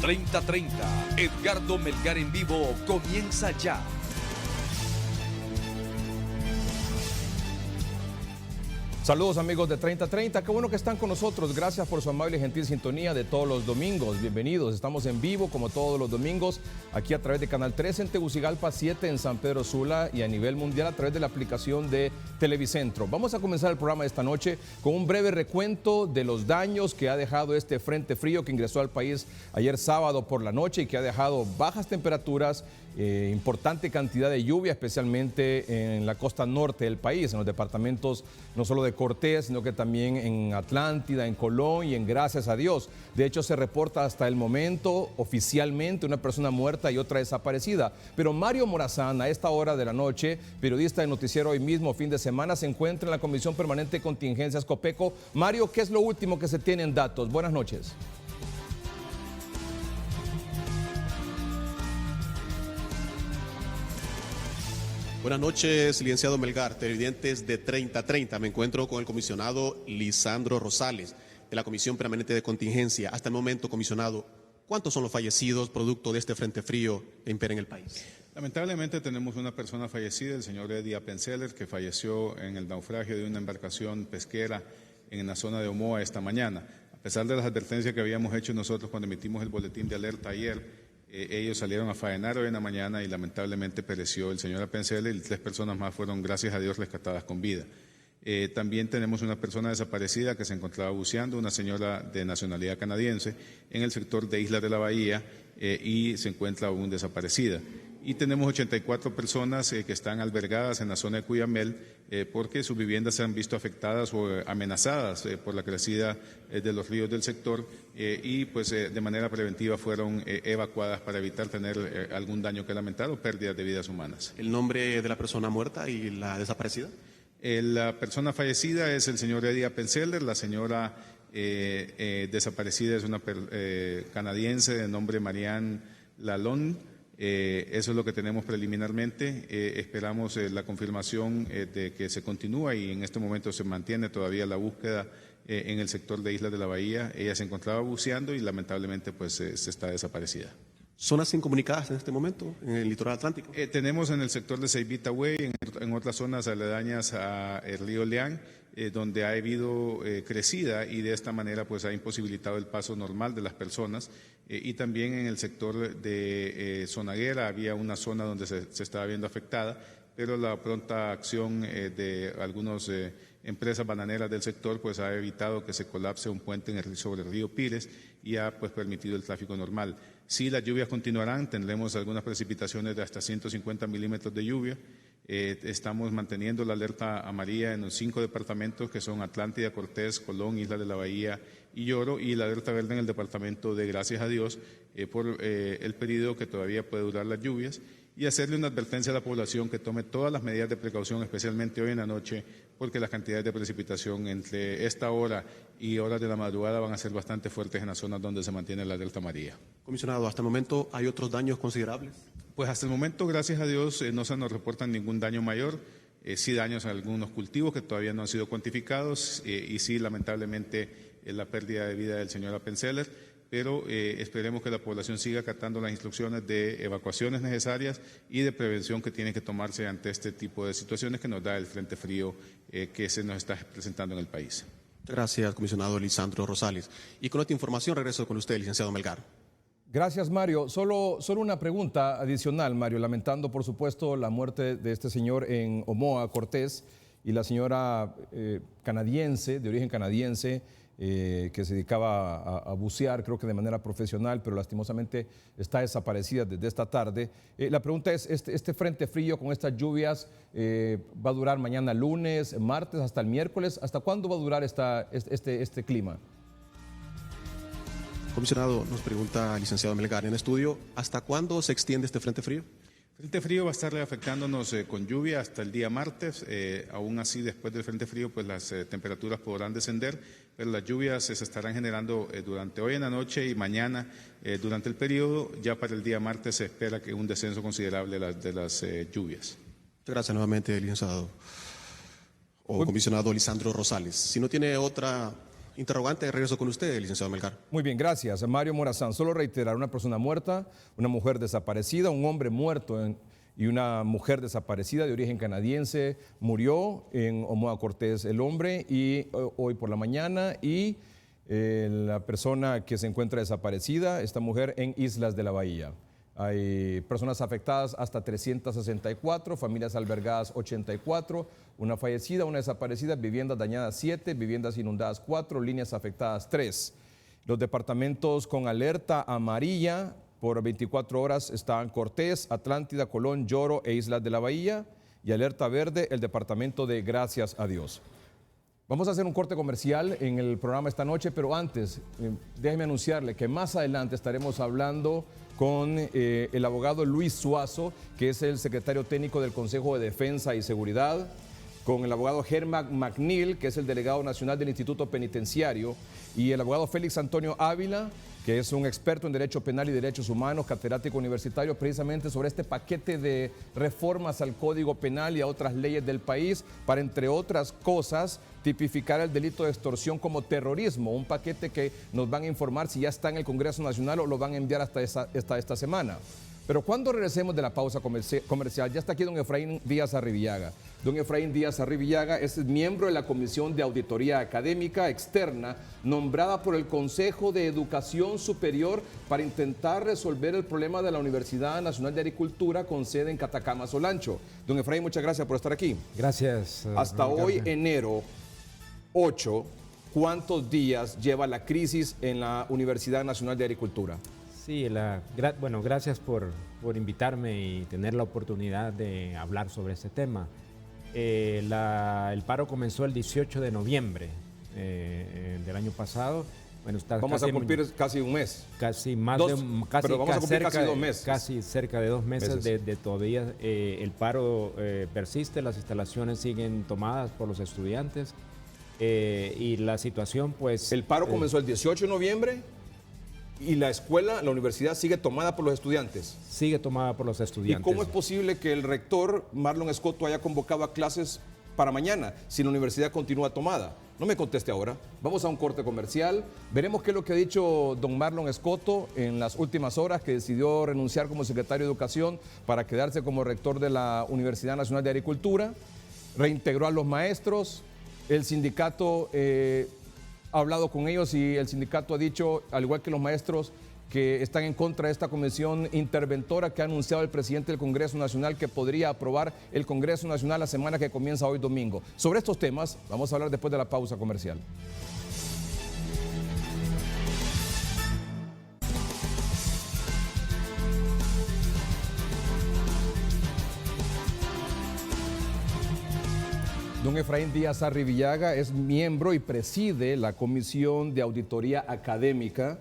30:30, Edgardo Melgar en vivo comienza ya. Saludos amigos de 30:30, qué bueno que están con nosotros, gracias por su amable y gentil sintonía de todos los domingos, bienvenidos, estamos en vivo como todos los domingos, aquí a través de Canal 3 en Tegucigalpa, 7 en San Pedro Sula y a nivel mundial a través de la aplicación de Televicentro. Vamos a comenzar el programa de esta noche con un breve recuento de los daños que ha dejado este frente frío que ingresó al país ayer sábado por la noche y que ha dejado bajas temperaturas, importante cantidad de lluvia, especialmente en la costa norte del país, en los departamentos no solo de Cortés, sino que también en Atlántida, en Colón y en Gracias a Dios. De hecho, se reporta hasta el momento oficialmente una persona muerta y otra desaparecida. Pero Mario Morazán, a esta hora de la noche, periodista de Noticiero Hoy Mismo, fin de semana, se encuentra en la Comisión Permanente de Contingencias Copeco. Mario, ¿qué es lo último que se tiene en datos? Buenas noches. Buenas noches, licenciado Melgar, televidentes de 30:30. Me encuentro con el comisionado Lisandro Rosales, de la Comisión Permanente de Contingencia. Hasta el momento, comisionado, ¿cuántos son los fallecidos producto de este frente frío que impera en el país? Lamentablemente tenemos una persona fallecida, el señor Eddie Appenzeller, que falleció en el naufragio de una embarcación pesquera en la zona de Omoa esta mañana. A pesar de las advertencias que habíamos hecho nosotros cuando emitimos el boletín de alerta ayer, ellos salieron a faenar hoy en la mañana y lamentablemente pereció el señor Appenzeller y 3 personas más fueron, gracias a Dios, rescatadas con vida. También tenemos una persona desaparecida que se encontraba buceando, una señora de nacionalidad canadiense, en el sector de Isla de la Bahía y se encuentra aún desaparecida. Y tenemos 84 personas que están albergadas en la zona de Cuyamel porque sus viviendas se han visto afectadas o amenazadas por la crecida de los ríos del sector y pues de manera preventiva fueron evacuadas para evitar tener algún daño que lamentar o pérdidas de vidas humanas. ¿El nombre de la persona muerta y la desaparecida? La persona fallecida es el señor Eddie Appenzeller, la señora desaparecida es una canadiense de nombre Marianne Lalonde. Eso es lo que tenemos preliminarmente. Esperamos la confirmación de que se continúa y en este momento se mantiene todavía la búsqueda en el sector de Islas de la Bahía. Ella se encontraba buceando y lamentablemente pues se está desaparecida. ¿Zonas incomunicadas en este momento en el litoral atlántico? Tenemos en el sector de Ceibita Way, en otras zonas aledañas al río Leán, donde ha habido crecida y de esta manera pues ha imposibilitado el paso normal de las personas y también en el sector de Zonaguera había una zona donde se estaba viendo afectada, pero la pronta acción de algunas empresas bananeras del sector pues ha evitado que se colapse un puente sobre el río Pires y ha pues permitido el tráfico normal. Sí, las lluvias continuarán, tendremos algunas precipitaciones de hasta 150 milímetros de lluvia. Estamos manteniendo la alerta amarilla en los 5 departamentos que son Atlántida, Cortés, Colón, Isla de la Bahía y Lloro, y la alerta verde en el departamento de Gracias a Dios por el periodo que todavía puede durar las lluvias, y hacerle una advertencia a la población que tome todas las medidas de precaución, especialmente hoy en la noche, porque las cantidades de precipitación entre esta hora y horas de la madrugada van a ser bastante fuertes en las zonas donde se mantiene la alerta amarilla. Comisionado, ¿hasta el momento hay otros daños considerables? Pues hasta el momento, gracias a Dios, no se nos reportan ningún daño mayor. Sí daños a algunos cultivos que todavía no han sido cuantificados y sí, lamentablemente, la pérdida de vida del señor Appenzeller, pero esperemos que la población siga acatando las instrucciones de evacuaciones necesarias y de prevención que tiene que tomarse ante este tipo de situaciones que nos da el frente frío que se nos está presentando en el país. Gracias, comisionado Lisandro Rosales. Y con esta información regreso con usted, licenciado Melgar. Gracias, Mario. Solo una pregunta adicional, Mario, lamentando por supuesto la muerte de este señor en Omoa, Cortés, y la señora canadiense, de origen canadiense, que se dedicaba a bucear, creo que de manera profesional, pero lastimosamente está desaparecida desde esta tarde. La pregunta es, ¿este frente frío con estas lluvias va a durar mañana lunes, martes, hasta el miércoles? ¿Hasta cuándo va a durar este clima? Comisionado, nos pregunta licenciado Melgar en estudio, ¿hasta cuándo se extiende este frente frío? El frente frío va a estar afectándonos con lluvia hasta el día martes. Aún así, después del frente frío, pues las temperaturas podrán descender, pero las lluvias se estarán generando durante hoy en la noche y mañana durante el periodo. Ya para el día martes se espera que un descenso considerable de las lluvias. Muchas gracias nuevamente, licenciado o comisionado Lisandro Rosales. Si no tiene otra Interrogante, regreso con usted, licenciado Melgar. Muy bien, gracias. Mario Morazán, solo reiterar, una persona muerta, una mujer desaparecida, un hombre muerto y una mujer desaparecida de origen canadiense murió en Omoa Cortés el hombre y hoy por la mañana y la persona que se encuentra desaparecida, esta mujer en Islas de la Bahía. Hay personas afectadas hasta 364, familias albergadas 84, una fallecida, una desaparecida, viviendas dañadas 7, viviendas inundadas 4, líneas afectadas 3. Los departamentos con alerta amarilla por 24 horas están Cortés, Atlántida, Colón, Lloro e Islas de la Bahía, y alerta verde el departamento de Gracias a Dios. Vamos a hacer un corte comercial en el programa esta noche, pero antes déjeme anunciarle que más adelante estaremos hablando con el abogado Luis Suazo, que es el secretario técnico del Consejo de Defensa y Seguridad, con el abogado Germán McNeil, que es el delegado nacional del Instituto Penitenciario, y el abogado Félix Antonio Ávila, que es un experto en Derecho Penal y Derechos Humanos, catedrático universitario, precisamente sobre este paquete de reformas al Código Penal y a otras leyes del país para, entre otras cosas, tipificar el delito de extorsión como terrorismo, un paquete que nos van a informar si ya está en el Congreso Nacional o lo van a enviar hasta esta semana. Pero cuando regresemos de la pausa comercial, ya está aquí don Efraín Díaz Arribillaga. Don Efraín Díaz Arribillaga es miembro de la Comisión de Auditoría Académica Externa, nombrada por el Consejo de Educación Superior para intentar resolver el problema de la Universidad Nacional de Agricultura con sede en Catacama, Solancho. Don Efraín, muchas gracias por estar aquí. Gracias. Hasta hoy, enero 8, ¿cuántos días lleva la crisis en la Universidad Nacional de Agricultura? Sí, bueno, gracias por invitarme y tener la oportunidad de hablar sobre este tema. El paro comenzó el 18 de noviembre del año pasado. Bueno, vamos a cumplir casi un mes. Casi más dos, de un casi, pero vamos a cumplir casi 2 meses. Casi cerca de 2 meses de todavía el paro persiste, las instalaciones siguen tomadas por los estudiantes y la situación pues... El paro comenzó el 18 de noviembre. ¿Y la escuela, la universidad sigue tomada por los estudiantes? Sigue tomada por los estudiantes. ¿Y cómo es posible que el rector, Marlon Escoto, haya convocado a clases para mañana si la universidad continúa tomada? No me conteste ahora. Vamos a un corte comercial. Veremos qué es lo que ha dicho don Marlon Escoto en las últimas horas, que decidió renunciar como secretario de Educación para quedarse como rector de la Universidad Nacional de Agricultura. Reintegró a los maestros. El sindicato... ha hablado con ellos y el sindicato ha dicho, al igual que los maestros, que están en contra de esta comisión interventora que ha anunciado el presidente del Congreso Nacional que podría aprobar el Congreso Nacional la semana que comienza hoy domingo. Sobre estos temas vamos a hablar después de la pausa comercial. Don Efraín Díaz Arribillaga es miembro y preside la Comisión de Auditoría Académica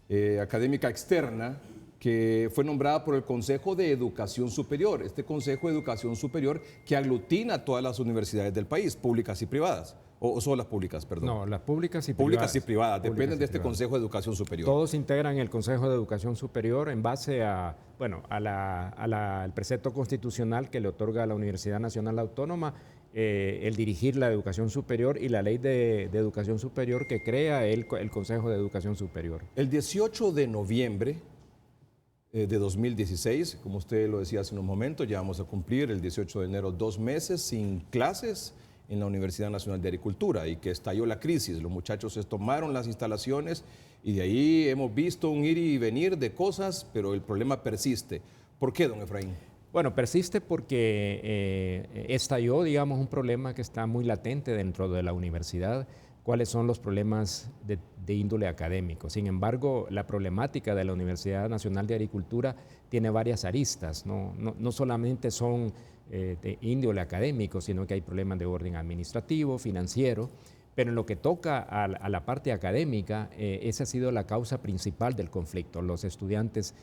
Externa, que fue nombrada por el Consejo de Educación Superior. Este Consejo de Educación Superior que aglutina a todas las universidades del país, públicas y privadas. ¿O solo las públicas, perdón? No, las públicas y privadas. Públicas y privadas, dependen de este Consejo de Educación Superior. Todos integran el Consejo de Educación Superior en base a, bueno, al precepto constitucional que le otorga a la Universidad Nacional Autónoma el dirigir la educación superior y la ley de educación superior que crea el Consejo de Educación Superior. El 18 de noviembre de 2016, como usted lo decía hace unos momentos, ya vamos a cumplir el 18 de enero 2 meses sin clases en la Universidad Nacional de Agricultura y que estalló la crisis. Los muchachos se tomaron las instalaciones y de ahí hemos visto un ir y venir de cosas, pero el problema persiste. ¿Por qué, don Efraín? Bueno, persiste porque estalló, digamos, un problema que está muy latente dentro de la universidad. ¿Cuáles son los problemas de índole académico? Sin embargo, la problemática de la Universidad Nacional de Agricultura tiene varias aristas. No solamente son de índole académico, sino que hay problemas de orden administrativo, financiero. Pero en lo que toca a la parte académica, esa ha sido la causa principal del conflicto. Los estudiantes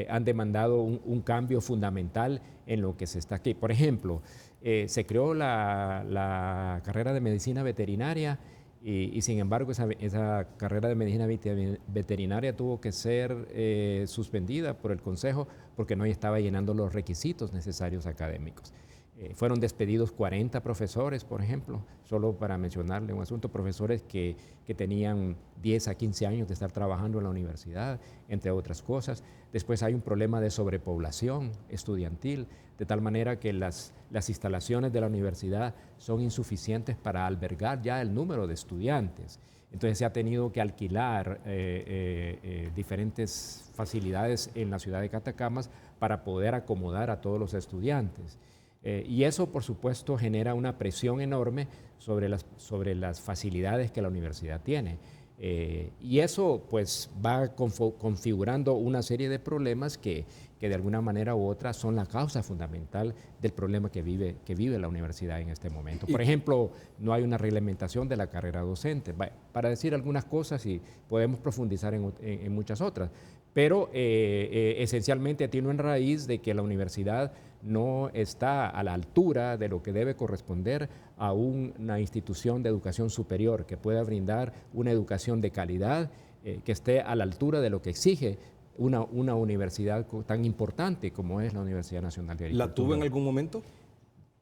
han demandado un cambio fundamental en lo que se está aquí. Por ejemplo, se creó la carrera de medicina veterinaria y sin embargo esa carrera de medicina veterinaria tuvo que ser suspendida por el Consejo porque no estaba llenando los requisitos necesarios académicos. Fueron despedidos 40 profesores, por ejemplo, solo para mencionarle un asunto, profesores que tenían 10 a 15 años de estar trabajando en la universidad, entre otras cosas. Después hay un problema de sobrepoblación estudiantil, de tal manera que las instalaciones de la universidad son insuficientes para albergar ya el número de estudiantes. Entonces se ha tenido que alquilar diferentes facilidades en la ciudad de Catacamas para poder acomodar a todos los estudiantes. Y eso, por supuesto, genera una presión enorme sobre las facilidades que la universidad tiene. Y eso, pues, va configurando una serie de problemas que de alguna manera u otra son la causa fundamental del problema que vive la universidad en este momento. Por ejemplo, no hay una reglamentación de la carrera docente. Para decir algunas cosas, y podemos profundizar en muchas otras, pero esencialmente tiene una raíz de que la universidad no está a la altura de lo que debe corresponder a una institución de educación superior que pueda brindar una educación de calidad, que esté a la altura de lo que exige una universidad tan importante como es la Universidad Nacional de Agricultura. ¿La tuvo en algún momento?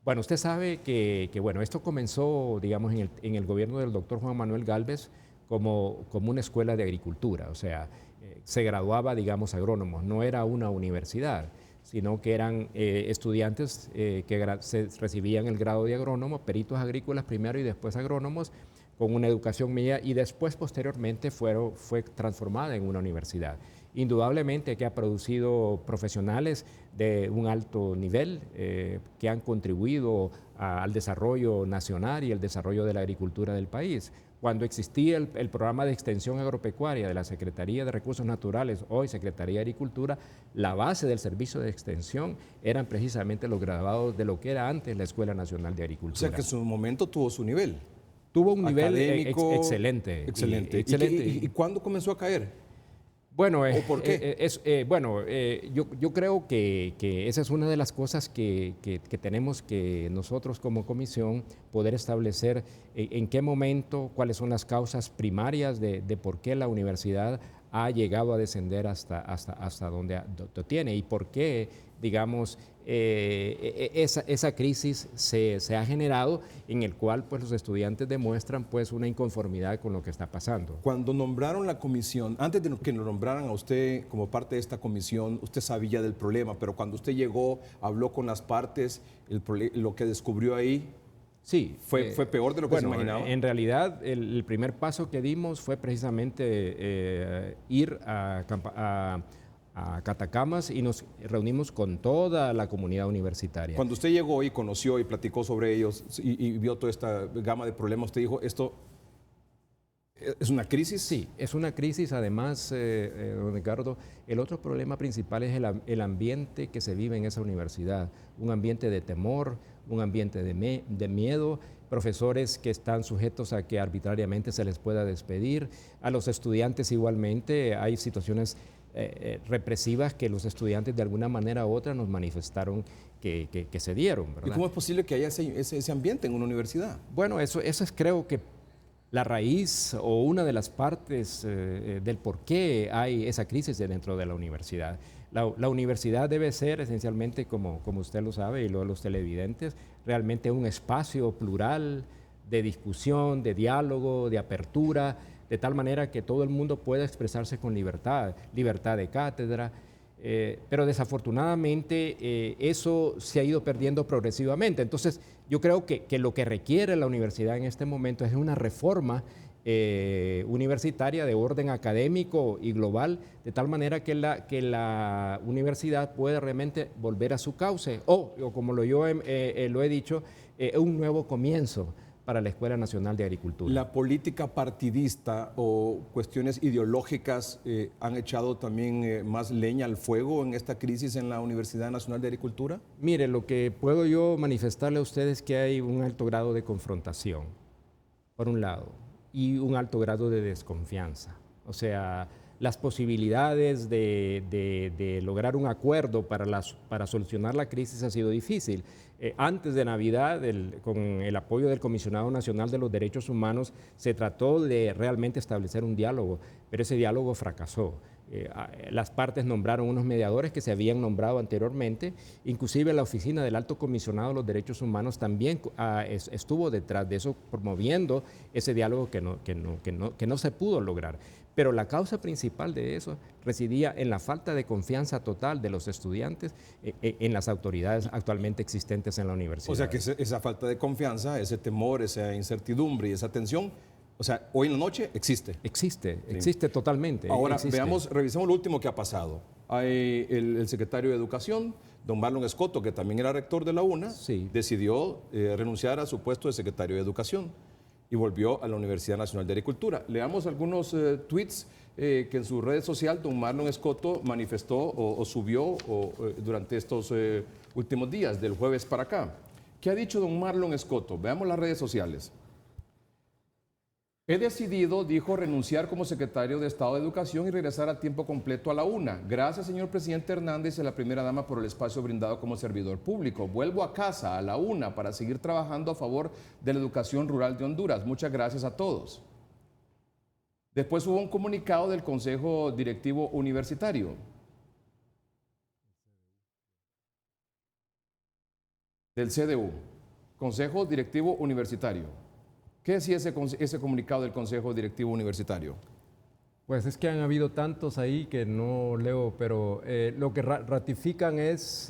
Bueno, usted sabe que bueno, esto comenzó, digamos, en el gobierno del doctor Juan Manuel Gálvez como una escuela de agricultura, o sea, se graduaba, digamos, agrónomos, no era una universidad, sino que eran estudiantes que recibían el grado de agrónomo, peritos agrícolas primero y después agrónomos, con una educación media, y después, posteriormente, fue transformada en una universidad. Indudablemente que ha producido profesionales de un alto nivel que han contribuido al desarrollo nacional y el desarrollo de la agricultura del país. Cuando existía el programa de extensión agropecuaria de la Secretaría de Recursos Naturales, hoy Secretaría de Agricultura, la base del servicio de extensión eran precisamente los graduados de lo que era antes la Escuela Nacional de Agricultura. O sea que en su momento tuvo su nivel. Tuvo un nivel académico excelente. Excelente. ¿Y cuándo comenzó a caer? Bueno, ¿O por qué? Yo creo que esa es una de las cosas que tenemos que nosotros como comisión poder establecer en qué momento, cuáles son las causas primarias de por qué la universidad ha llegado a descender hasta donde tiene y por qué, digamos, esa crisis se ha generado, en el cual pues, los estudiantes demuestran pues, una inconformidad con lo que está pasando. Cuando nombraron la comisión, antes de que lo nombraran a usted como parte de esta comisión, usted sabía del problema, pero cuando usted llegó, habló con las partes, lo que descubrió ahí, sí, ¿fue peor de lo que se imaginaba? En realidad, el primer paso que dimos fue precisamente ir a Catacamas y nos reunimos con toda la comunidad universitaria. Cuando usted llegó y conoció y platicó sobre ellos y vio toda esta gama de problemas, usted dijo, ¿esto es una crisis? Sí, es una crisis. Además, don Ricardo, el otro problema principal es el ambiente que se vive en esa universidad, un ambiente de temor, un ambiente de miedo, profesores que están sujetos a que arbitrariamente se les pueda despedir, a los estudiantes igualmente. Hay situaciones represivas que los estudiantes de alguna manera u otra nos manifestaron que se dieron, ¿verdad? ¿Y cómo es posible que haya ese ambiente en una universidad? Bueno, eso es creo que la raíz o una de las partes del por qué hay esa crisis dentro de la universidad. La universidad debe ser esencialmente, como usted lo sabe y los televidentes, realmente un espacio plural de discusión, de diálogo, de apertura, de tal manera que todo el mundo pueda expresarse con libertad de cátedra, pero desafortunadamente eso se ha ido perdiendo progresivamente. Entonces, yo creo que lo que requiere la universidad en este momento es una reforma universitaria de orden académico y global, de tal manera que la universidad pueda realmente volver a su cauce, o como yo lo he dicho, un nuevo comienzo para la Escuela Nacional de Agricultura. ¿La política partidista o cuestiones ideológicas han echado también más leña al fuego en esta crisis en la Universidad Nacional de Agricultura? Mire, lo que puedo yo manifestarle a ustedes es que hay un alto grado de confrontación, por un lado, y un alto grado de desconfianza. O sea, las posibilidades de lograr un acuerdo para solucionar la crisis ha sido difícil. Antes de Navidad, con el apoyo del Comisionado Nacional de los Derechos Humanos, se trató de realmente establecer un diálogo, pero ese diálogo fracasó. las partes nombraron unos mediadores que se habían nombrado anteriormente, inclusive la Oficina del Alto Comisionado de los Derechos Humanos también estuvo detrás de eso, promoviendo ese diálogo que no se pudo lograr. Pero la causa principal de eso residía en la falta de confianza total de los estudiantes en las autoridades actualmente existentes en la universidad. O sea que esa falta de confianza, ese temor, esa incertidumbre y esa tensión, o sea, hoy en la noche existe. Existe totalmente. Ahora, revisemos lo último que ha pasado. Hay el secretario de Educación, don Marlon Escoto, que también era rector de la UNA, decidió renunciar a su puesto de secretario de Educación y volvió a la Universidad Nacional de Agricultura. Leamos algunos tweets que en su red social don Marlon Escoto manifestó o subió durante estos últimos días, del jueves para acá. ¿Qué ha dicho don Marlon Escoto? Veamos las redes sociales. He decidido, dijo, renunciar como secretario de Estado de Educación y regresar a tiempo completo a la UNA. Gracias, señor presidente Hernández y a la primera dama por el espacio brindado como servidor público. Vuelvo a casa, a la UNA, para seguir trabajando a favor de la educación rural de Honduras. Muchas gracias a todos. Después hubo un comunicado del Consejo Directivo Universitario. Del CDU, Consejo Directivo Universitario. ¿Qué decía ese comunicado del Consejo Directivo Universitario? Pues es que han habido tantos ahí que no leo, pero lo que ratifican es,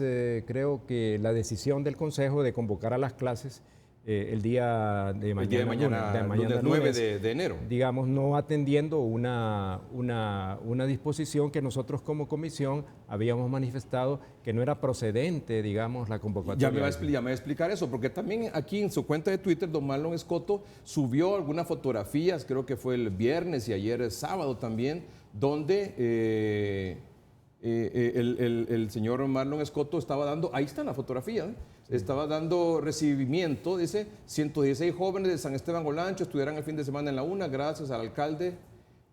creo que la decisión del Consejo de convocar a las clases el día de mañana, lunes 9 de enero. Digamos, no atendiendo una disposición que nosotros como comisión habíamos manifestado que no era procedente, digamos, la convocatoria. Ya me va a explicar eso, porque también aquí en su cuenta de Twitter, don Marlon Escoto subió algunas fotografías, creo que fue el viernes y ayer sábado también, donde el señor Marlon Escoto estaba dando, ahí está la fotografía, estaba dando recibimiento, dice, 116 jóvenes de San Esteban Olancho estudiarán el fin de semana en la UNA, gracias al alcalde,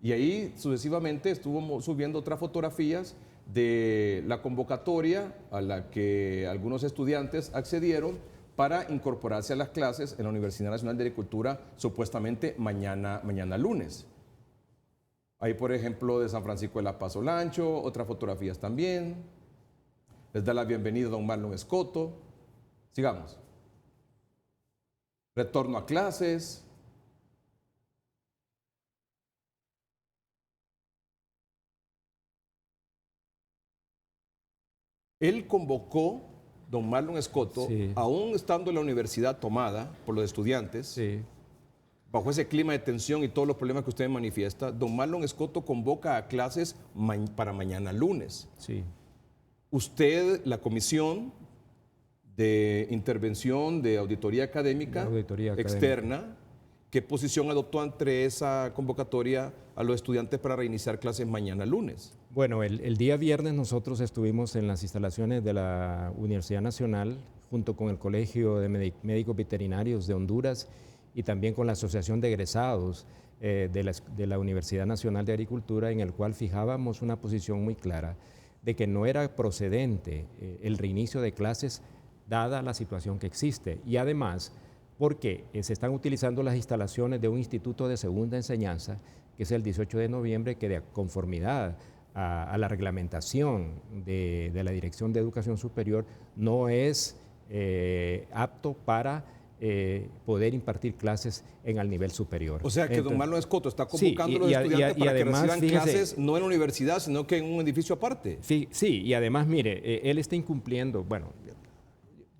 y ahí sucesivamente estuvo subiendo otras fotografías de la convocatoria a la que algunos estudiantes accedieron para incorporarse a las clases en la Universidad Nacional de Agricultura, supuestamente mañana lunes. Ahí, por ejemplo, de San Francisco de la Paz Olancho, otras fotografías también. Les da la bienvenida a don Marlon Escoto. Sigamos. Retorno a clases. Él convocó, don Marlon Escoto, aún estando en la universidad tomada por los estudiantes, bajo ese clima de tensión y todos los problemas que usted manifiesta, don Marlon Escoto convoca a clases para mañana lunes. Usted, la comisión de intervención de auditoría académica externa, ¿qué posición adoptó ante esa convocatoria a los estudiantes para reiniciar clases mañana lunes? Bueno, el día viernes nosotros estuvimos en las instalaciones de la Universidad Nacional junto con el Colegio de Médicos Veterinarios de Honduras y también con la Asociación de Egresados de la Universidad Nacional de Agricultura, en el cual fijábamos una posición muy clara de que no era procedente el reinicio de clases dada la situación que existe. Y además, porque se están utilizando las instalaciones de un instituto de segunda enseñanza, que es el 18 de noviembre, que de conformidad a la reglamentación de la Dirección de Educación Superior no es apto para poder impartir clases en el nivel superior. O sea que don Marlon Escoto está convocando a los estudiantes para que reciban clases no en la universidad, sino que en un edificio aparte. Sí, y además, mire, él está incumpliendo, bueno,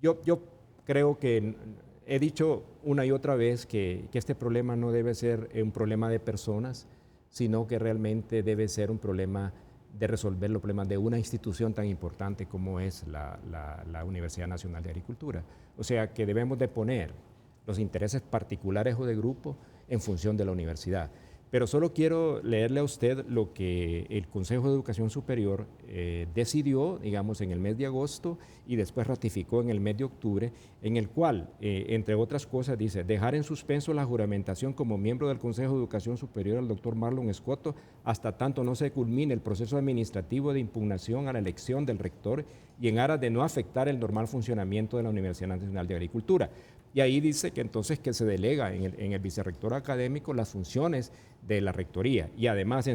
yo creo que he dicho una y otra vez que este problema no debe ser un problema de personas, sino que realmente debe ser un problema de resolver los problemas de una institución tan importante como es la Universidad Nacional de Agricultura. O sea que debemos de poner los intereses particulares o de grupo en función de la universidad. Pero solo quiero leerle a usted lo que el Consejo de Educación Superior decidió, digamos, en el mes de agosto y después ratificó en el mes de octubre, en el cual, entre otras cosas, dice, dejar en suspenso la juramentación como miembro del Consejo de Educación Superior al doctor Marlon Escoto hasta tanto no se culmine el proceso administrativo de impugnación a la elección del rector y en aras de no afectar el normal funcionamiento de la Universidad Nacional de Agricultura. y ahí dice que entonces que se delega en el vicerrector académico las funciones de la rectoría. Y además,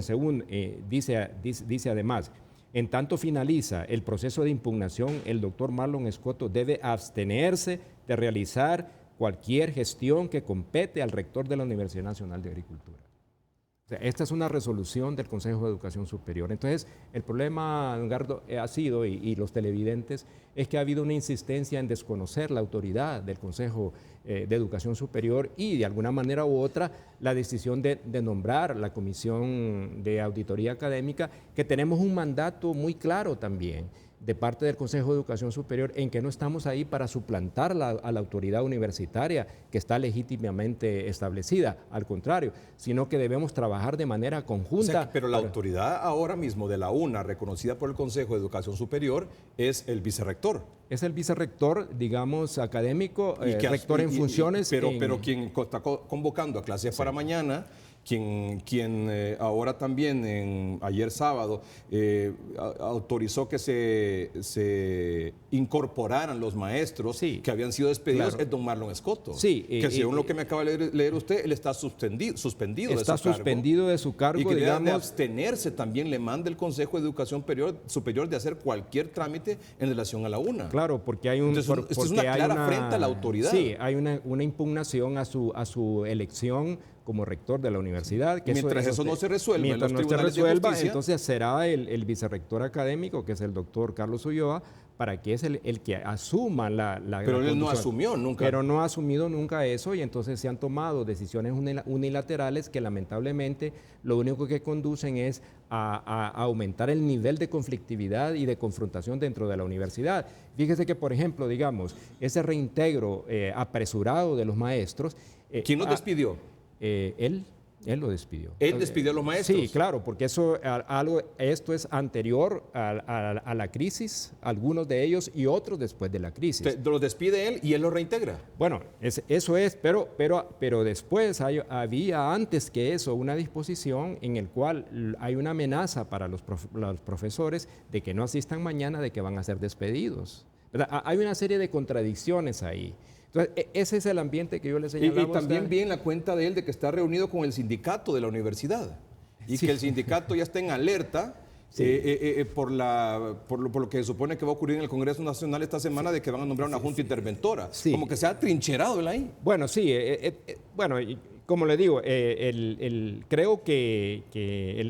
dice además, en tanto finaliza el proceso de impugnación, el doctor Marlon Escoto debe abstenerse de realizar cualquier gestión que compete al rector de la Universidad Nacional de Agricultura. O sea, esta es una resolución del Consejo de Educación Superior. Entonces, el problema, Edgardo, ha sido, y los televidentes, es que ha habido una insistencia en desconocer la autoridad del Consejo de Educación Superior y, de alguna manera u otra, la decisión de nombrar la Comisión de Auditoría Académica, que tenemos un mandato muy claro también de parte del Consejo de Educación Superior, en que no estamos ahí para suplantar a la autoridad universitaria que está legítimamente establecida, al contrario, sino que debemos trabajar de manera conjunta. O sea, pero la autoridad ahora mismo de la UNA, reconocida por el Consejo de Educación Superior, es el vicerrector. Es el vicerrector, digamos, académico, rector en funciones. Pero quien está convocando a clases para mañana, quien ahora también, ayer sábado, autorizó que se incorporaran los maestros que habían sido despedidos, claro, es don Marlon Escoto. Sí, que según lo que me acaba de leer usted, él está suspendido de su cargo. Y que digamos, de abstenerse también le manda el Consejo de Educación Superior de hacer cualquier trámite en relación a la UNA. Claro, porque hay un... Entonces, esto es una clara afrenta a la autoridad. Sí, hay una impugnación a su elección como rector de la universidad. Que mientras eso no se resuelva en los tribunales de justicia, entonces será el vicerrector académico, que es el doctor Carlos Ulloa, para que es el que asuma la Pero él no asumió nunca. Pero no ha asumido nunca eso, y entonces se han tomado decisiones unilaterales que lamentablemente lo único que conducen es a aumentar el nivel de conflictividad y de confrontación dentro de la universidad. Fíjese que, por ejemplo, digamos, ese reintegro apresurado de los maestros... ¿Quién los despidió? Él lo despidió. ¿Él despidió a los maestros? Sí, claro, porque esto es anterior a la crisis, algunos de ellos y otros después de la crisis. Los despide él y él los reintegra. Bueno, eso es, pero después había antes que eso una disposición en el cual hay una amenaza para los profesores de que no asistan mañana, de que van a ser despedidos, ¿verdad? Hay una serie de contradicciones ahí. Entonces, ese es el ambiente que yo le señalaba. Y también vi en la cuenta de él de que está reunido con el sindicato de la universidad y que el sindicato ya está en alerta por lo que se supone que va a ocurrir en el Congreso Nacional esta semana, de que van a nombrar una junta interventora. Sí. Como que se ha trincherado él ahí. Bueno, sí. Como le digo, creo que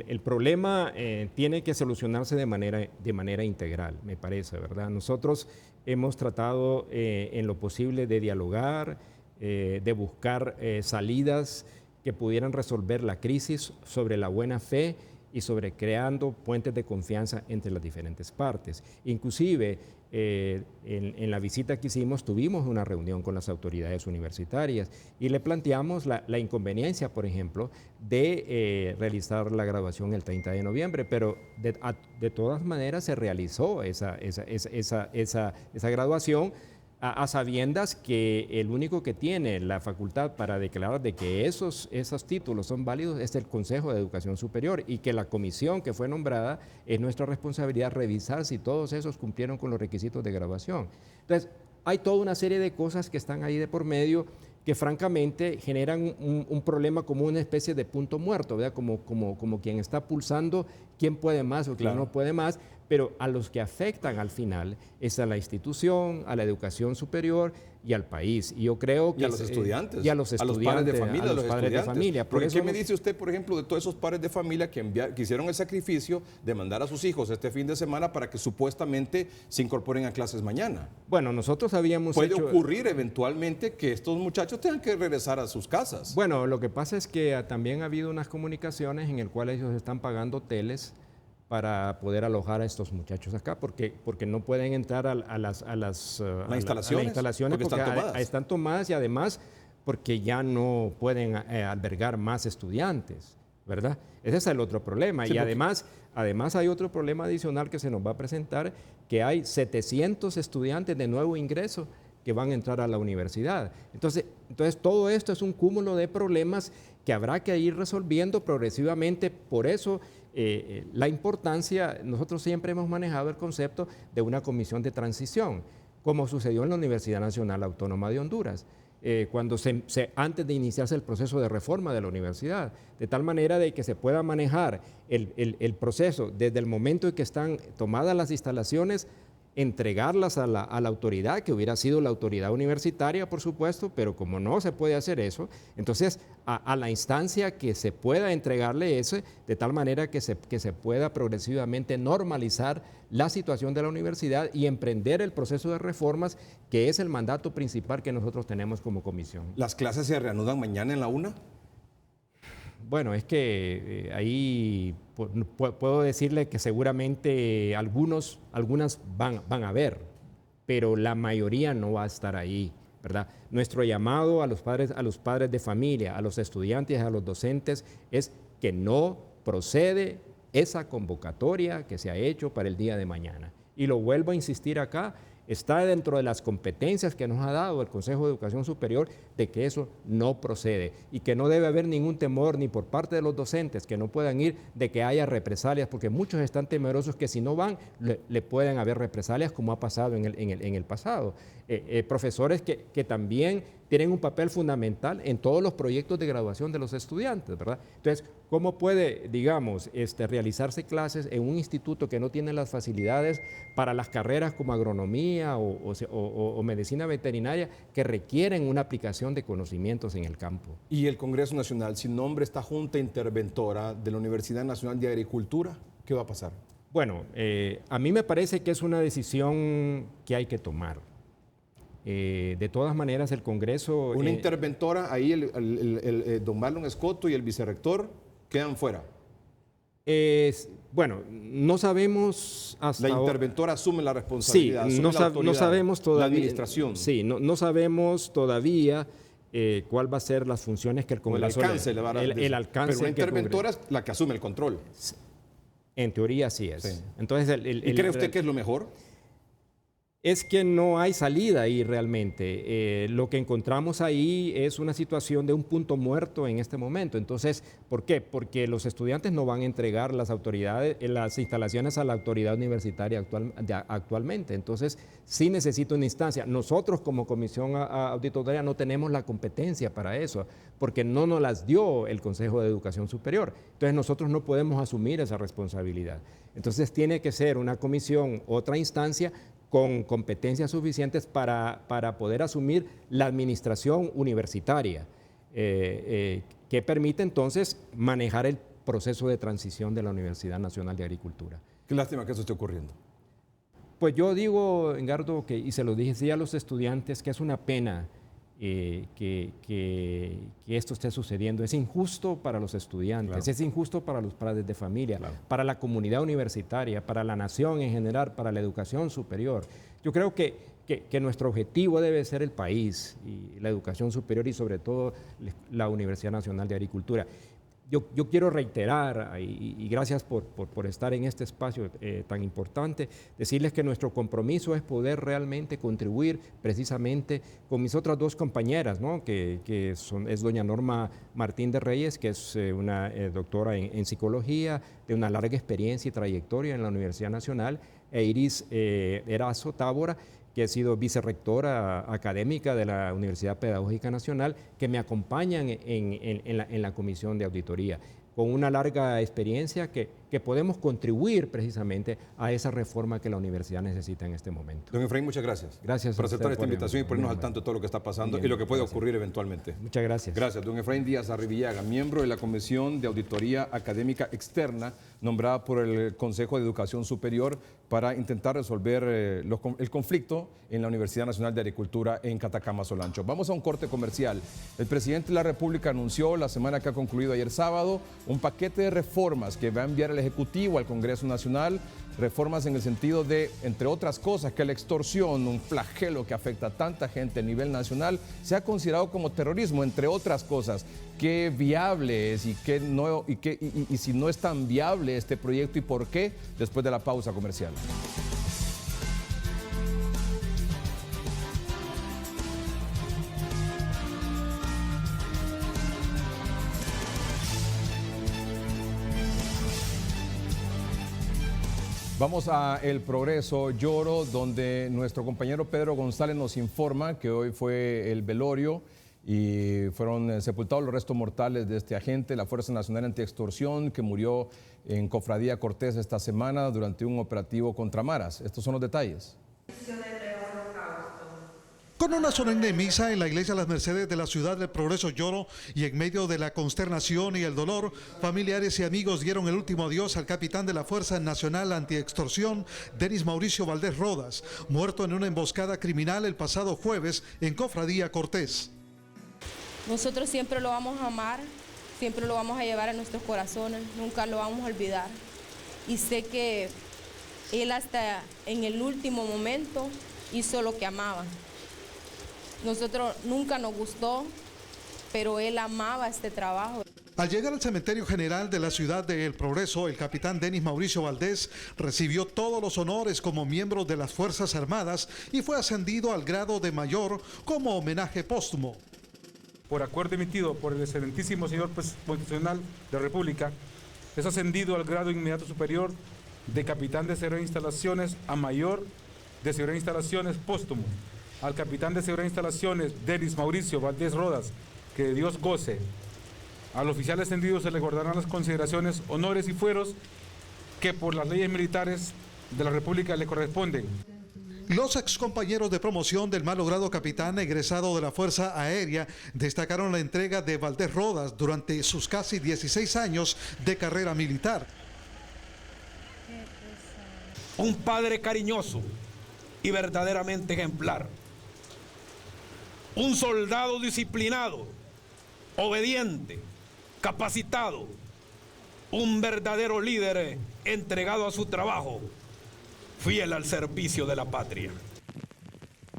el problema tiene que solucionarse de manera integral, me parece, ¿verdad? Nosotros hemos tratado en lo posible de dialogar, de buscar salidas que pudieran resolver la crisis sobre la buena fe y sobre creando puentes de confianza entre las diferentes partes. Inclusive, en la visita que hicimos, tuvimos una reunión con las autoridades universitarias y le planteamos la inconveniencia, por ejemplo, de realizar la graduación el 30 de noviembre, pero de todas maneras se realizó esa graduación a sabiendas que el único que tiene la facultad para declarar de que esos títulos son válidos es el Consejo de Educación Superior, y que la comisión que fue nombrada es nuestra responsabilidad revisar si todos esos cumplieron con los requisitos de graduación. Entonces, hay toda una serie de cosas que están ahí de por medio que francamente generan un problema como una especie de punto muerto, ¿verdad? Como quien está pulsando quién puede más o quién no puede más, pero a los que afectan al final es a la institución, a la educación superior y al país. Y yo creo que... Y a los estudiantes. Y a los padres de familia. A los padres de familia. ¿Qué me dice usted, por ejemplo, de todos esos padres de familia que hicieron el sacrificio de mandar a sus hijos este fin de semana para que supuestamente se incorporen a clases mañana? Bueno, nosotros habíamos ¿Puede ocurrir eventualmente que estos muchachos tengan que regresar a sus casas? Bueno, lo que pasa es que también ha habido unas comunicaciones en el cual ellos están pagando hoteles para poder alojar a estos muchachos acá, porque no pueden entrar a las instalaciones porque están tomadas, y además porque ya no pueden albergar más estudiantes, ¿verdad? Ese es el otro problema. Sí, y además hay otro problema adicional que se nos va a presentar, que hay 700 estudiantes de nuevo ingreso que van a entrar a la universidad. Entonces todo esto es un cúmulo de problemas que habrá que ir resolviendo progresivamente. Por eso la importancia, nosotros siempre hemos manejado el concepto de una comisión de transición, como sucedió en la Universidad Nacional Autónoma de Honduras, antes de iniciarse el proceso de reforma de la universidad, de tal manera de que se pueda manejar el proceso desde el momento en que están tomadas las instalaciones, entregarlas a la autoridad, que hubiera sido la autoridad universitaria, por supuesto, pero como no se puede hacer eso, entonces a la instancia que se pueda entregarle eso, de tal manera que se pueda progresivamente normalizar la situación de la universidad y emprender el proceso de reformas, que es el mandato principal que nosotros tenemos como comisión. ¿Las clases se reanudan mañana en la 1? Bueno, es que ahí puedo decirle que seguramente algunas van a ver, pero la mayoría no va a estar ahí, ¿verdad? Nuestro llamado a los padres de familia, a los estudiantes, a los docentes, es que no procede esa convocatoria que se ha hecho para el día de mañana. Y lo vuelvo a insistir acá, está dentro de las competencias que nos ha dado el Consejo de Educación Superior de que eso no procede y que no debe haber ningún temor ni por parte de los docentes que no puedan ir de que haya represalias, porque muchos están temerosos que si no van le pueden haber represalias, como ha pasado en el pasado. Profesores que también tienen un papel fundamental en todos los proyectos de graduación de los estudiantes, ¿verdad? Entonces, ¿cómo puede, digamos, realizarse clases en un instituto que no tiene las facilidades para las carreras como agronomía o medicina veterinaria que requieren una aplicación de conocimientos en el campo? Y el Congreso Nacional, si nombra esta Junta Interventora de la Universidad Nacional de Agricultura, ¿qué va a pasar? Bueno, a mí me parece que es una decisión que hay que tomar. De todas maneras, el Congreso... Una interventora, ahí el don Marlon Escoto y el vicerrector quedan fuera. Bueno, no sabemos hasta... La interventora asume la responsabilidad, sí, asume la autoridad, no sabemos todavía, la administración. Sí, no sabemos todavía cuál va a ser las funciones que el Congreso... El alcance le va a dar. El alcance. Pero una interventora es la que asume el control. En teoría sí es. Sí. Entonces, ¿Y cree usted que es lo mejor? Es que no hay salida ahí realmente. Lo que encontramos ahí es una situación de un punto muerto en este momento. Entonces, ¿por qué? Porque los estudiantes no van a entregar las instalaciones a la autoridad universitaria actualmente. Entonces, sí necesita una instancia. Nosotros como Comisión Auditoría no tenemos la competencia para eso, porque no nos las dio el Consejo de Educación Superior. Entonces, nosotros no podemos asumir esa responsabilidad. Entonces, tiene que ser una comisión, otra instancia, con competencias suficientes para poder asumir la administración universitaria, que permite entonces manejar el proceso de transición de la Universidad Nacional de Agricultura. Qué lástima que eso esté ocurriendo. Pues yo digo, Engardo, y se lo dije a los estudiantes, que es una pena que esto esté sucediendo. Es injusto para los estudiantes, claro. Es injusto para los padres de familia, claro. Para la comunidad universitaria, para la nación en general, para la educación superior. Yo creo que nuestro objetivo debe ser el país y la educación superior y sobre todo la Universidad Nacional de Agricultura. Yo quiero reiterar, y gracias por estar en este espacio tan importante, decirles que nuestro compromiso es poder realmente contribuir precisamente con mis otras dos compañeras, ¿no? Es doña Norma Martín de Reyes, que es una doctora en psicología, de una larga experiencia y trayectoria en la Universidad Nacional, e Iris Erazo Tábora, que ha sido vicerrectora académica de la Universidad Pedagógica Nacional, que me acompañan en la Comisión de Auditoría, con una larga experiencia que podemos contribuir precisamente a esa reforma que la universidad necesita en este momento. Don Efraín, muchas gracias. Gracias por aceptar esta invitación y ponernos al tanto de todo lo que está pasando y lo que puede ocurrir eventualmente. Muchas gracias. Gracias. Don Efraín Díaz Arribillaga, miembro de la Comisión de Auditoría Académica Externa, nombrada por el Consejo de Educación Superior para intentar resolver el conflicto en la Universidad Nacional de Agricultura en Catacama, Solancho. Vamos a un corte comercial. El presidente de la República anunció la semana que ha concluido ayer sábado un paquete de reformas que va a enviar el Ejecutivo al Congreso Nacional, reformas en el sentido de, entre otras cosas, que la extorsión, un flagelo que afecta a tanta gente a nivel nacional, sea considerado como terrorismo, entre otras cosas. ¿Qué viable es y si no es tan viable este proyecto y por qué? Después de la pausa comercial. Vamos a El Progreso, Lloro, donde nuestro compañero Pedro González nos informa que hoy fue el velorio y fueron sepultados los restos mortales de este agente de la Fuerza Nacional Antiextorsión que murió en Cofradía Cortés esta semana durante un operativo contra maras. Estos son los detalles. Con una solemne misa en la iglesia Las Mercedes de la ciudad del Progreso, Lloro, y en medio de la consternación y el dolor, familiares y amigos dieron el último adiós al capitán de la Fuerza Nacional Antiextorsión, Denis Mauricio Valdés Rodas, muerto en una emboscada criminal el pasado jueves en Cofradía Cortés. Nosotros siempre lo vamos a amar, siempre lo vamos a llevar en nuestros corazones, nunca lo vamos a olvidar. Y sé que él hasta en el último momento hizo lo que amaba. Nosotros nunca nos gustó, pero él amaba este trabajo. Al llegar al cementerio general de la ciudad de El Progreso, el capitán Denis Mauricio Valdés recibió todos los honores como miembro de las Fuerzas Armadas y fue ascendido al grado de mayor como homenaje póstumo. Por acuerdo emitido por el excelentísimo señor constitucional de la República, es ascendido al grado inmediato superior de capitán de seguridad de instalaciones a mayor de seguridad de instalaciones póstumo. Al capitán de seguridad de instalaciones, Denis Mauricio Valdés Rodas, que de Dios goce. Al oficial ascendido se le guardarán las consideraciones, honores y fueros que por las leyes militares de la República le corresponden. Los excompañeros de promoción del malogrado capitán egresado de la Fuerza Aérea destacaron la entrega de Valdés Rodas durante sus casi 16 años de carrera militar. Un padre cariñoso y verdaderamente ejemplar. Un soldado disciplinado, obediente, capacitado. Un verdadero líder entregado a su trabajo, fiel al servicio de la patria.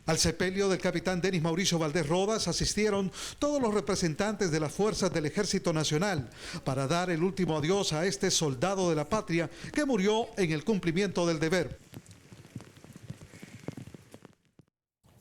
Al sepelio del capitán Denis Mauricio Valdés Rodas asistieron todos los representantes de las fuerzas del Ejército Nacional para dar el último adiós a este soldado de la patria que murió en el cumplimiento del deber.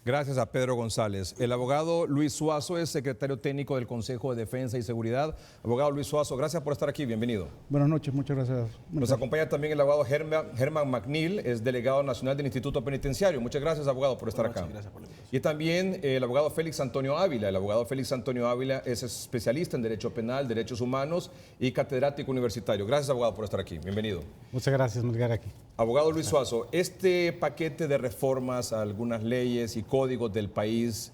Gracias a Pedro González. El abogado Luis Suazo es secretario técnico del Consejo de Defensa y Seguridad. Abogado Luis Suazo, gracias por estar aquí, bienvenido. Buenas noches, muchas gracias. Nos acompaña también el abogado Germán McNeil, es delegado nacional del Instituto Penitenciario. Muchas gracias, abogado, por estar acá. Gracias por la invitación. Y también el abogado Félix Antonio Ávila. El abogado Félix Antonio Ávila es especialista en Derecho Penal, Derechos Humanos y catedrático universitario. Gracias, abogado, por estar aquí. Bienvenido. Muchas gracias, Melgar, aquí. Abogado Luis Suazo, este paquete de reformas a algunas leyes y códigos del país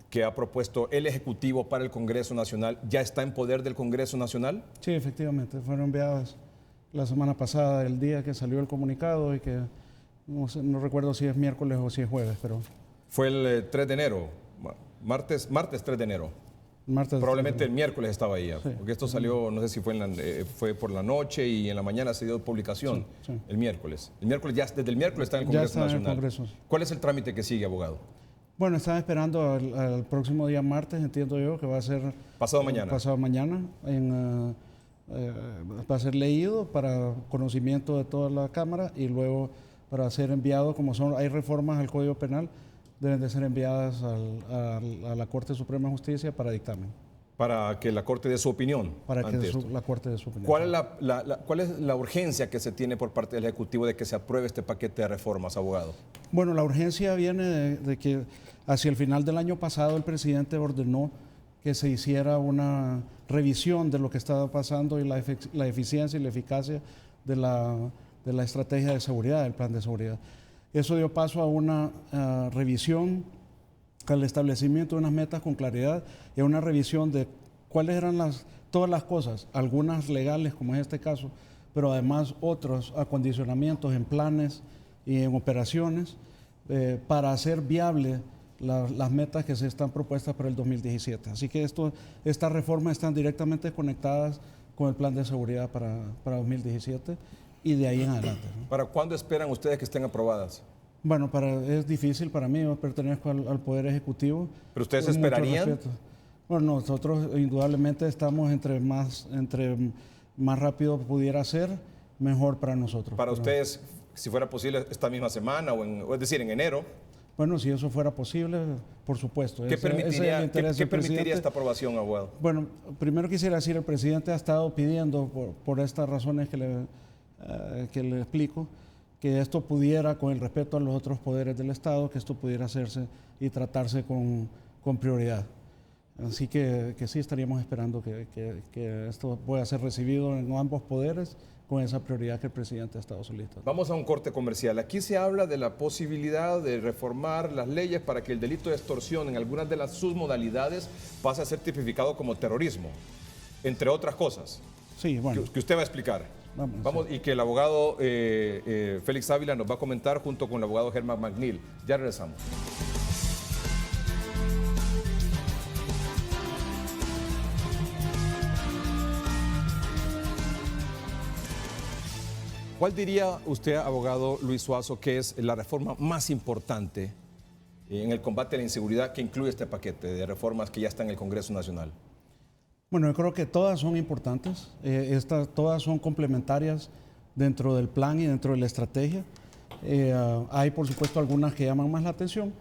que ha propuesto el Ejecutivo para el Congreso Nacional, ¿ya está en poder del Congreso Nacional? Sí, efectivamente, fueron enviadas la semana pasada, el día que salió el comunicado y que no recuerdo si es miércoles o si es jueves, pero... Fue el 3 de enero, martes 3 de enero. Probablemente el miércoles estaba ahí, sí. Porque esto salió, no sé si fue por la noche y en la mañana se dio publicación, sí. El miércoles. Desde el miércoles está en el Congreso Nacional. En el Congreso. ¿Cuál es el trámite que sigue, abogado? Bueno, están esperando al próximo día martes, entiendo yo, que va a ser... Pasado mañana. Pasado mañana, va a ser leído para conocimiento de toda la Cámara y luego para ser enviado, hay reformas al Código Penal, deben de ser enviadas a la Corte Suprema de Justicia para dictamen. Para que la Corte dé su opinión. Para que la Corte dé su opinión. ¿Cuál es la urgencia que se tiene por parte del Ejecutivo de que se apruebe este paquete de reformas, abogado? Bueno, la urgencia viene de que hacia el final del año pasado el presidente ordenó que se hiciera una revisión de lo que estaba pasando y la eficiencia y la eficacia de la estrategia de seguridad, del plan de seguridad. Eso dio paso a una revisión, al establecimiento de unas metas con claridad y a una revisión de cuáles eran todas las cosas, algunas legales como en este caso, pero además otros acondicionamientos en planes y en operaciones para hacer viable las metas que se están propuestas para el 2017. Así que estas reformas están directamente conectadas con el plan de seguridad para 2017 y de ahí en adelante, ¿no? ¿Para cuándo esperan ustedes que estén aprobadas? Bueno, es difícil para mí, yo pertenezco al Poder Ejecutivo. ¿Pero ustedes esperarían? Bueno, nosotros indudablemente estamos entre más rápido pudiera ser, mejor para nosotros. ¿Para ustedes, si fuera posible, esta misma semana es decir, en enero? Bueno, si eso fuera posible, por supuesto. ¿Qué permitiría esta aprobación, abogado? Bueno, primero quisiera decir, el presidente ha estado pidiendo, por estas razones que le explico, que esto pudiera, con el respeto a los otros poderes del Estado, que esto pudiera hacerse y tratarse con prioridad. Así que sí estaríamos esperando que esto pueda ser recibido en ambos poderes con esa prioridad que el presidente ha estado solicitando. Vamos a un corte comercial. Aquí se habla de la posibilidad de reformar las leyes para que el delito de extorsión en algunas de sus modalidades pase a ser tipificado como terrorismo, entre otras cosas. Sí, bueno. Que usted va a explicar. Vamos, y que el abogado Félix Ávila nos va a comentar junto con el abogado Germán McNeil. Ya regresamos. ¿Cuál diría usted, abogado Luis Suazo, que es la reforma más importante en el combate a la inseguridad que incluye este paquete de reformas que ya está en el Congreso Nacional? Bueno, yo creo que todas son importantes, todas son complementarias dentro del plan y dentro de la estrategia. Hay, por supuesto, algunas que llaman más la atención,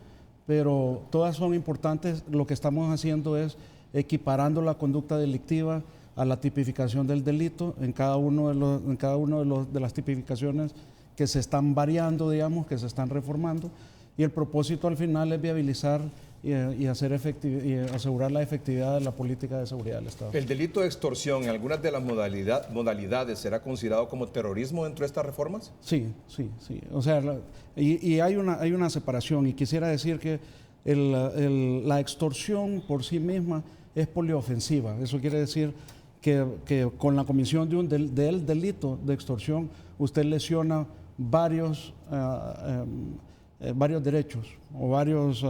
pero todas son importantes. Lo que estamos haciendo es equiparando la conducta delictiva a la tipificación del delito en cada uno de las tipificaciones que se están variando, digamos, que se están reformando, y el propósito al final es viabilizar y asegurar la efectividad de la política de seguridad del Estado. ¿El delito de extorsión en algunas de las modalidades será considerado como terrorismo dentro de estas reformas? Sí. O sea, hay una separación, y quisiera decir que la extorsión por sí misma es poliofensiva. Eso quiere decir que con la comisión del delito de extorsión usted lesiona varios derechos o varios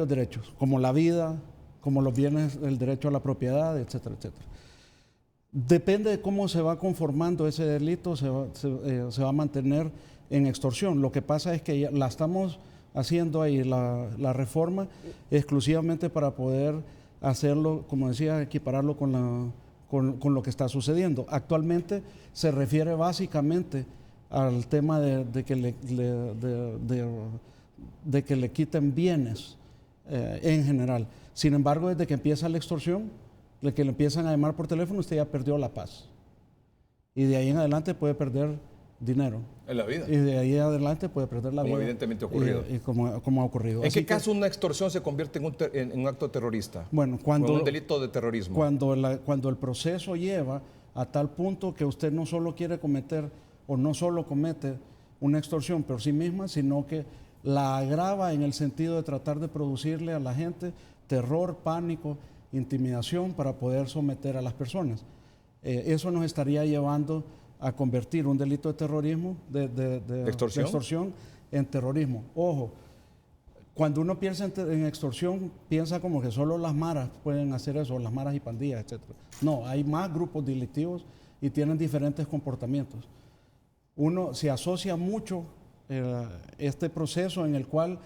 derechos, como la vida, como los bienes, el derecho a la propiedad, etcétera, etcétera. Depende de cómo se va conformando ese delito, se va a mantener en extorsión. Lo que pasa es que ya la estamos haciendo ahí, la reforma, exclusivamente para poder hacerlo, como decía, equipararlo con lo que está sucediendo. Actualmente se refiere básicamente al tema de que le quiten bienes en general. Sin embargo, desde que empieza la extorsión, de que le empiezan a llamar por teléfono, usted ya perdió la paz. Y de ahí en adelante puede perder dinero. En la vida. Y de ahí en adelante puede perder la vida. Como evidentemente ha ocurrido. Y como ha ocurrido. ¿En qué caso una extorsión se convierte en un acto terrorista? Bueno, en un delito de terrorismo. Cuando el proceso lleva a tal punto que usted no solo quiere cometer o no solo comete una extorsión por sí misma, sino que la agrava en el sentido de tratar de producirle a la gente terror, pánico, intimidación para poder someter a las personas. Eso nos estaría llevando a convertir un delito de terrorismo, de extorsión en terrorismo. Ojo, cuando uno piensa en extorsión, piensa como que solo las maras pueden hacer eso, las maras y pandillas, etc. No, hay más grupos delictivos y tienen diferentes comportamientos. Uno se asocia mucho este proceso en el cual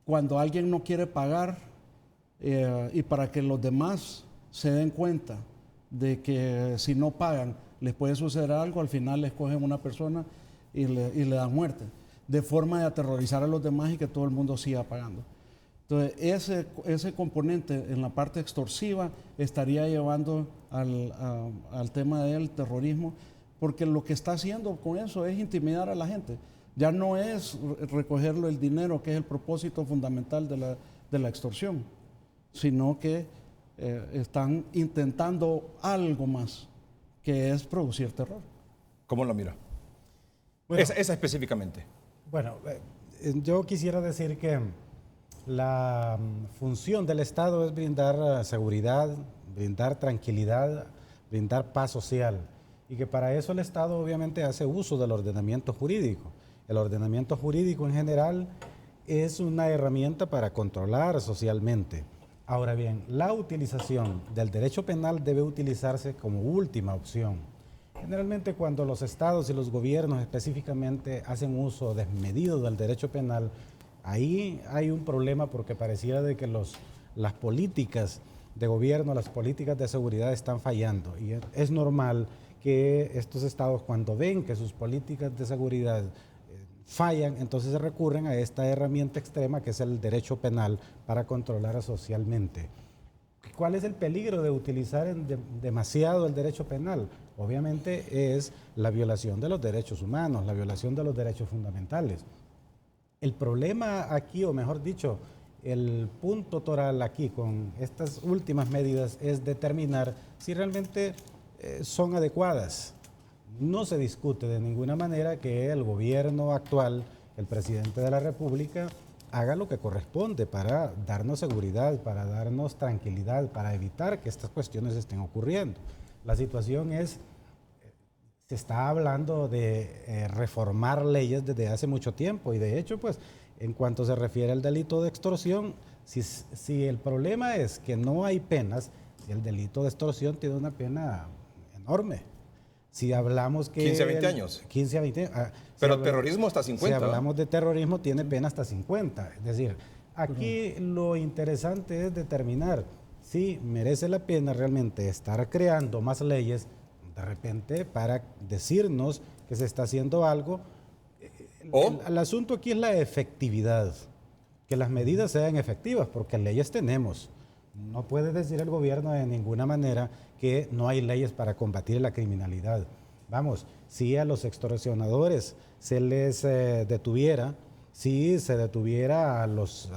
cuando alguien no quiere pagar y para que los demás se den cuenta de que si no pagan les puede suceder algo, al final les cogen una persona y le dan muerte, de forma de aterrorizar a los demás y que todo el mundo siga pagando. Entonces, ese componente en la parte extorsiva estaría llevando al tema del terrorismo, porque lo que está haciendo con eso es intimidar a la gente. Ya no es recogerlo el dinero, que es el propósito fundamental de la extorsión, sino que están intentando algo más, que es producir terror. ¿Cómo lo mira? Bueno, esa específicamente. Bueno, yo quisiera decir que la función del Estado es brindar seguridad, brindar tranquilidad, brindar paz social, y que para eso el Estado obviamente hace uso del ordenamiento jurídico. El ordenamiento jurídico en general es una herramienta para controlar socialmente. Ahora bien, la utilización del derecho penal debe utilizarse como última opción. Generalmente cuando los estados y los gobiernos específicamente hacen uso desmedido del derecho penal, ahí hay un problema, porque pareciera de que las políticas de gobierno, las políticas de seguridad están fallando. Y es normal que estos estados, cuando ven que sus políticas de seguridad fallan, entonces recurren a esta herramienta extrema que es el derecho penal para controlar socialmente. ¿Cuál es el peligro de utilizar demasiado el derecho penal? Obviamente es la violación de los derechos humanos, la violación de los derechos fundamentales. El problema aquí, o mejor dicho, el punto toral aquí con estas últimas medidas es determinar si realmente son adecuadas. No se discute de ninguna manera que el gobierno actual, el presidente de la República, haga lo que corresponde para darnos seguridad, para darnos tranquilidad, para evitar que estas cuestiones estén ocurriendo. La situación es, se está hablando de reformar leyes desde hace mucho tiempo y de hecho, pues, en cuanto se refiere al delito de extorsión, si el problema es que no hay penas, el delito de extorsión tiene una pena enorme. Si hablamos que... 15 a 20 años. 15 a 20 Pero terrorismo hasta 50. Si hablamos de terrorismo, tiene pena hasta 50. Es decir, aquí lo interesante es determinar si merece la pena realmente estar creando más leyes de repente para decirnos que se está haciendo algo. El asunto aquí es la efectividad, que las medidas sean efectivas, porque leyes tenemos. No puede decir el gobierno de ninguna manera que no hay leyes para combatir la criminalidad. Vamos, si a los extorsionadores se les detuviera, si se detuviera a los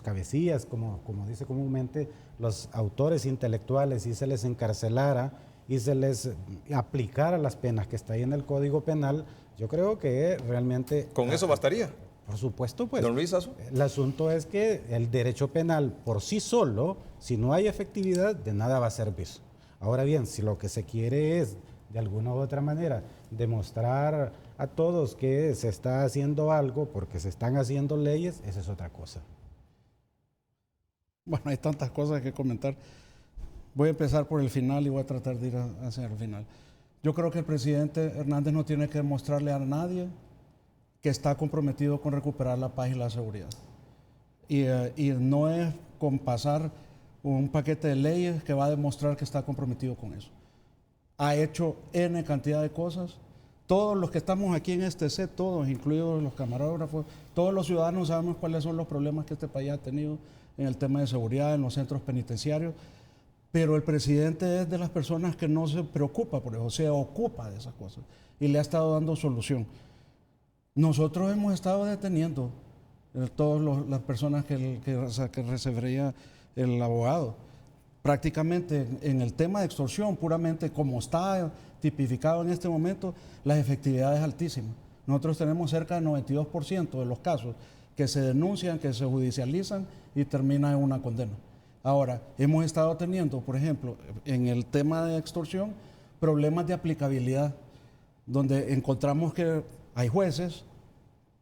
cabecillas, como dice comúnmente, los autores intelectuales, si se les encarcelara y se les aplicara las penas que está ahí en el Código Penal, yo creo que realmente... ¿Con eso bastaría? Por supuesto, pues. Don Luis Azu. El asunto es que el derecho penal por sí solo, si no hay efectividad, de nada va a servir. Ahora bien, si lo que se quiere es, de alguna u otra manera, demostrar a todos que se está haciendo algo porque se están haciendo leyes, esa es otra cosa. Bueno, hay tantas cosas que comentar. Voy a empezar por el final y voy a tratar de ir hacia el final. Yo creo que el presidente Hernández no tiene que demostrarle a nadie que está comprometido con recuperar la paz y la seguridad. Y no es con pasar un paquete de leyes que va a demostrar que está comprometido con eso. Ha hecho N cantidad de cosas. Todos los que estamos aquí en este set, todos, incluidos los camarógrafos, todos los ciudadanos sabemos cuáles son los problemas que este país ha tenido en el tema de seguridad, en los centros penitenciarios. Pero el presidente es de las personas que no se preocupa por eso, se ocupa de esas cosas y le ha estado dando solución. Nosotros hemos estado deteniendo todas las personas que refería el abogado. Prácticamente en el tema de extorsión, puramente como está tipificado en este momento, la efectividad es altísima. Nosotros tenemos cerca del 92% de los casos que se denuncian, que se judicializan y termina en una condena. Ahora, hemos estado teniendo, por ejemplo, en el tema de extorsión, problemas de aplicabilidad, donde encontramos que hay jueces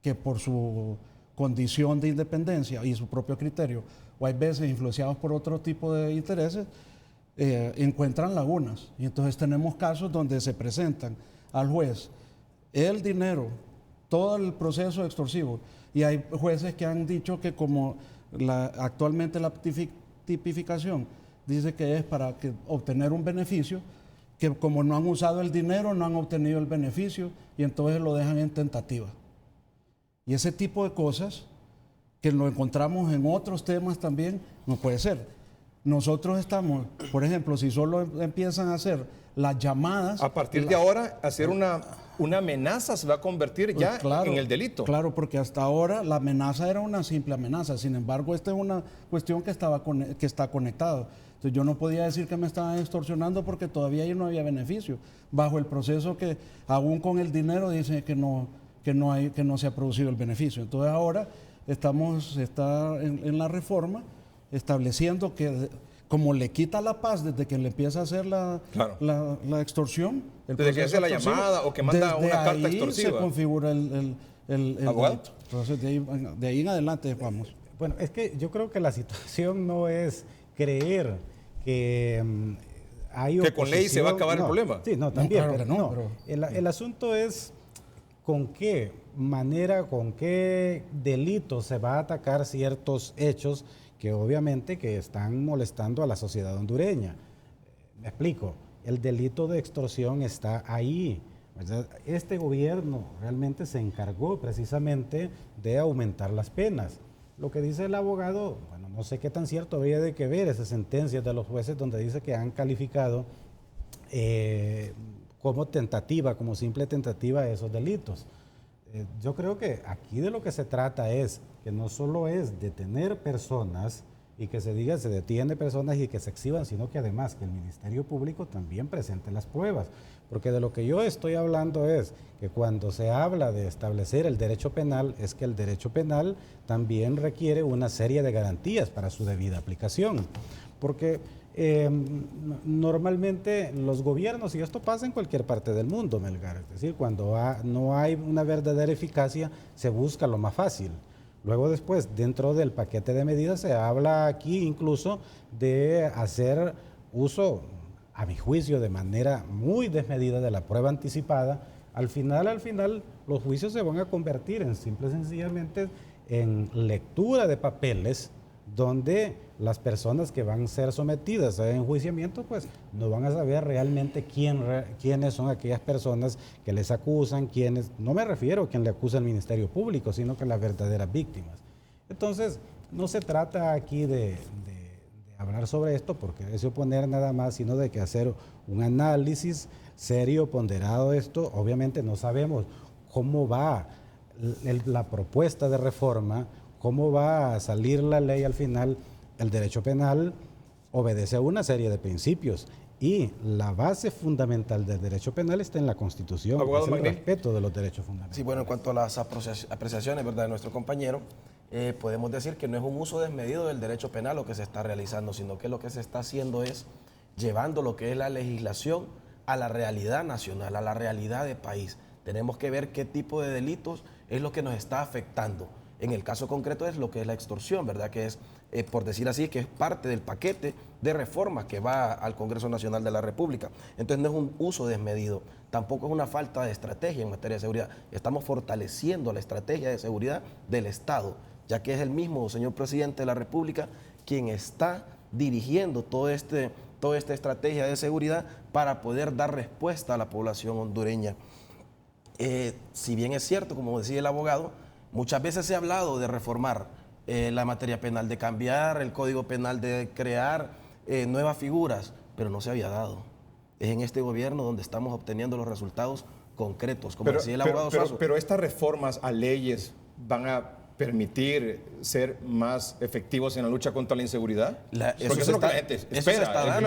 que por su condición de independencia y su propio criterio, o hay veces influenciados por otro tipo de intereses, encuentran lagunas. Y entonces tenemos casos donde se presentan al juez el dinero, todo el proceso extorsivo, y hay jueces que han dicho que como actualmente la tipificación dice que es para obtener un beneficio, que como no han usado el dinero, no han obtenido el beneficio y entonces lo dejan en tentativa. Y ese tipo de cosas que lo encontramos en otros temas también, no puede ser. Nosotros estamos, por ejemplo, si solo empiezan a hacer las llamadas... A partir de ahora, hacer una amenaza se va a convertir ya claro, en el delito. Claro, porque hasta ahora la amenaza era una simple amenaza. Sin embargo, esta es una cuestión que está conectada. Entonces yo no podía decir que me estaban extorsionando porque todavía ahí no había beneficio. Bajo el proceso que aún con el dinero dicen que no se ha producido el beneficio. Entonces ahora está en la reforma estableciendo que como le quita la paz desde que le empieza a hacer la extorsión, desde que hace la llamada o que manda una carta extorsiva, se configura el ¿abogado? delito. Entonces de ahí en adelante vamos. Bueno, es que yo creo que la situación no es creer que hay que con ley se va a acabar el problema. Sí, no, también. No, claro pero que no, el asunto es con qué manera, con qué delito se va a atacar ciertos hechos que obviamente que están molestando a la sociedad hondureña. Me explico, el delito de extorsión está ahí. Este gobierno realmente se encargó precisamente de aumentar las penas. Lo que dice el abogado, bueno, no sé qué tan cierto habría de que ver esas sentencias de los jueces donde dice que han calificado como tentativa, como simple tentativa esos delitos. Yo creo que aquí de lo que se trata es que no solo es detener personas y que se diga se detiene personas y que se exhiban, sino que además que el Ministerio Público también presente las pruebas. Porque de lo que yo estoy hablando es que cuando se habla de establecer el derecho penal, es que el derecho penal también requiere una serie de garantías para su debida aplicación. Porque normalmente los gobiernos, y esto pasa en cualquier parte del mundo, Melgar, es decir, cuando no hay una verdadera eficacia, se busca lo más fácil. Luego después, dentro del paquete de medidas, se habla aquí incluso de hacer uso, a mi juicio, de manera muy desmedida de la prueba anticipada. Al final, los juicios se van a convertir en simple y sencillamente en lectura de papeles donde las personas que van a ser sometidas a enjuiciamiento pues no van a saber realmente quiénes son aquellas personas que les acusan, no me refiero a quien le acusa al Ministerio Público, sino que las verdaderas víctimas. Entonces, no se trata aquí de hablar sobre esto porque es oponer nada más, sino de que hacer un análisis serio, ponderado de esto. Obviamente no sabemos cómo va la propuesta de reforma, cómo va a salir la ley al final. El derecho penal obedece a una serie de principios y la base fundamental del derecho penal está en la Constitución, es el respeto de los derechos fundamentales. Sí, bueno, en cuanto a las apreciaciones, ¿verdad?, de nuestro compañero, podemos decir que no es un uso desmedido del derecho penal lo que se está realizando, sino que lo que se está haciendo es llevando lo que es la legislación a la realidad nacional, a la realidad de país. Tenemos que ver qué tipo de delitos es lo que nos está afectando. En el caso concreto es lo que es la extorsión, ¿verdad? Que es, por decir así, que es parte del paquete de reformas que va al Congreso Nacional de la República. Entonces no es un uso desmedido, tampoco es una falta de estrategia en materia de seguridad. Estamos fortaleciendo la estrategia de seguridad del Estado, ya que es el mismo señor presidente de la República quien está dirigiendo toda esta estrategia de seguridad para poder dar respuesta a la población hondureña. Si bien es cierto, como decía el abogado, muchas veces se ha hablado de reformar la materia penal, de cambiar el Código Penal, de crear nuevas figuras, pero no se había dado. Es en este gobierno donde estamos obteniendo los resultados concretos, como decía el abogado Suazo. Pero estas reformas a leyes van a permitir ser más efectivos en la lucha contra la inseguridad? Porque eso es lo que la gente espera, es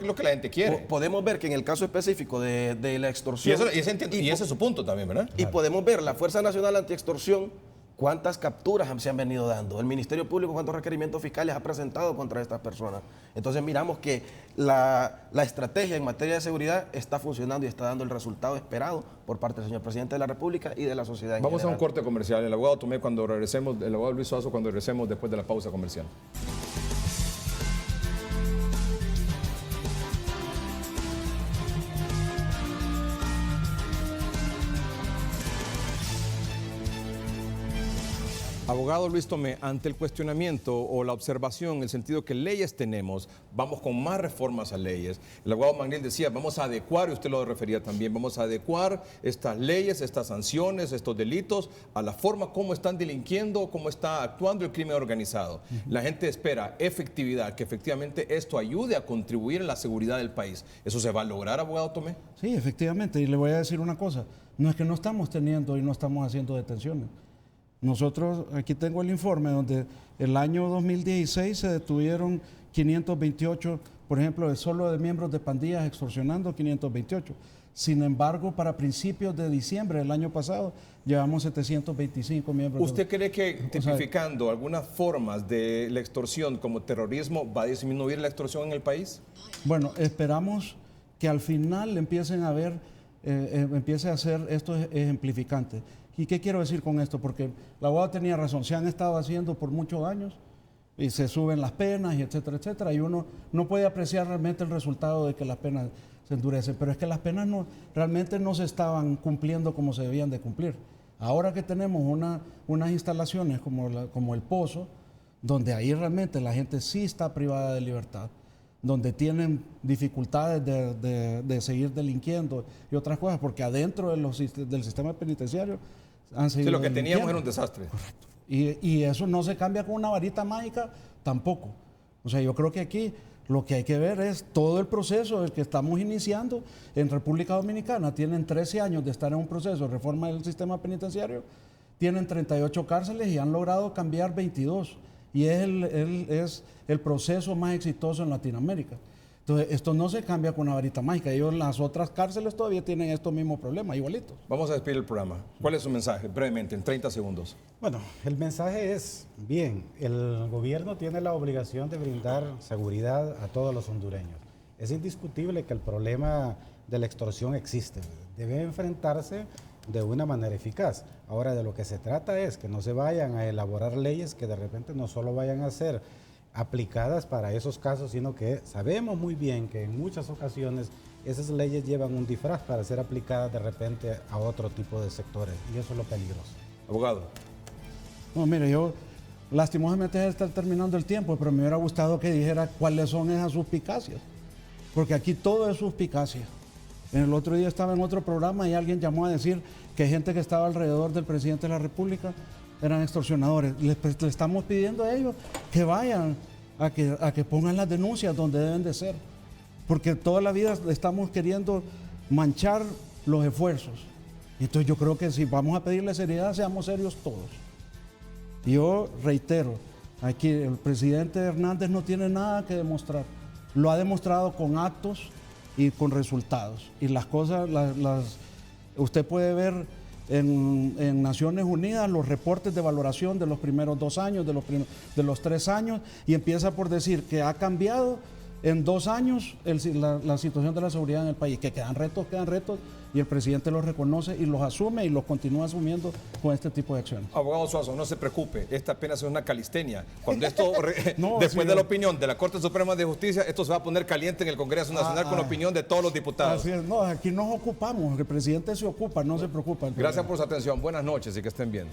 lo que la gente quiere. Podemos ver que en el caso específico de la extorsión... Y ese es su punto también, ¿verdad? Y podemos ver la Fuerza Nacional Antiextorsión, cuántas capturas se han venido dando. El Ministerio Público, cuántos requerimientos fiscales ha presentado contra estas personas. Entonces miramos que la estrategia en materia de seguridad está funcionando y está dando el resultado esperado por parte del señor presidente de la República y de la sociedad en general. Vamos a un corte comercial. El abogado Tomé cuando regresemos, el abogado Luis Suazo cuando regresemos después de la pausa comercial. Abogado Luis Tomé, ante el cuestionamiento o la observación en el sentido que leyes tenemos, vamos con más reformas a leyes. El abogado Magnil decía, vamos a adecuar, y usted lo refería también, vamos a adecuar estas leyes, estas sanciones, estos delitos a la forma como están delinquiendo, cómo está actuando el crimen organizado. La gente espera efectividad, que efectivamente esto ayude a contribuir en la seguridad del país. ¿Eso se va a lograr, abogado Tomé? Sí, efectivamente, y le voy a decir una cosa, no es que no estamos teniendo y no estamos haciendo detenciones. Nosotros, aquí tengo el informe donde el año 2016 se detuvieron 528, por ejemplo, solo de miembros de pandillas extorsionando 528. Sin embargo, para principios de diciembre del año pasado, llevamos 725 miembros. ¿Usted cree que tipificando algunas formas de la extorsión como terrorismo va a disminuir la extorsión en el país? Bueno, esperamos que al final empiece a ser esto ejemplificante. ¿Y qué quiero decir con esto? Porque la abogada tenía razón, se han estado haciendo por muchos años y se suben las penas, y etcétera, etcétera, y uno no puede apreciar realmente el resultado de que las penas se endurecen, pero es que las penas realmente no se estaban cumpliendo como se debían de cumplir. Ahora que tenemos unas instalaciones como el Pozo, donde ahí realmente la gente sí está privada de libertad, donde tienen dificultades de seguir delinquiendo y otras cosas, porque adentro del sistema penitenciario han seguido lo que teníamos delinquiendo. era un desastre. Correcto. Y eso no se cambia con una varita mágica tampoco. O sea, yo creo que aquí lo que hay que ver es todo el proceso que estamos iniciando en República Dominicana. Tienen 13 años de estar en un proceso de reforma del sistema penitenciario, tienen 38 cárceles y han logrado cambiar 22. Y es el proceso más exitoso en Latinoamérica. Entonces, esto no se cambia con una varita mágica. Ellos, las otras cárceles todavía tienen estos mismos problemas, igualitos. Vamos a despedir el programa. ¿Cuál es su mensaje? Brevemente, en 30 segundos. Bueno, el mensaje es, bien, el gobierno tiene la obligación de brindar seguridad a todos los hondureños. Es indiscutible que el problema de la extorsión existe. Debe enfrentarse de una manera eficaz. Ahora, de lo que se trata es que no se vayan a elaborar leyes que de repente no solo vayan a ser aplicadas para esos casos, sino que sabemos muy bien que en muchas ocasiones esas leyes llevan un disfraz para ser aplicadas de repente a otro tipo de sectores, y eso es lo peligroso. Abogado. No, mire, yo lastimosamente ya está terminando el tiempo, pero me hubiera gustado que dijera cuáles son esas suspicacias, porque aquí todo es suspicacia. En el otro día estaba en otro programa y alguien llamó a decir que gente que estaba alrededor del presidente de la República eran extorsionadores. Le estamos pidiendo a ellos que vayan a que pongan las denuncias donde deben de ser, porque toda la vida estamos queriendo manchar los esfuerzos. Entonces yo creo que si vamos a pedirle seriedad, seamos serios todos. Yo reitero, aquí el presidente Hernández no tiene nada que demostrar. Lo ha demostrado con actos y con resultados. Y las cosas, usted puede ver en Naciones Unidas los reportes de valoración de los primeros 2 años, de los 3 años, y empieza por decir que ha cambiado en 2 años la situación de la seguridad en el país, que quedan retos, y el presidente los reconoce y los asume y los continúa asumiendo con este tipo de acciones. Abogado Suazo, no se preocupe, esta apenas es una calistenia. Cuando esto, no, después sí, de la opinión de la Corte Suprema de Justicia, esto se va a poner caliente en el Congreso Nacional con la opinión de todos los diputados. Así es, no, aquí nos ocupamos, el presidente se ocupa, no se preocupa. Gracias por su atención, buenas noches y que estén bien.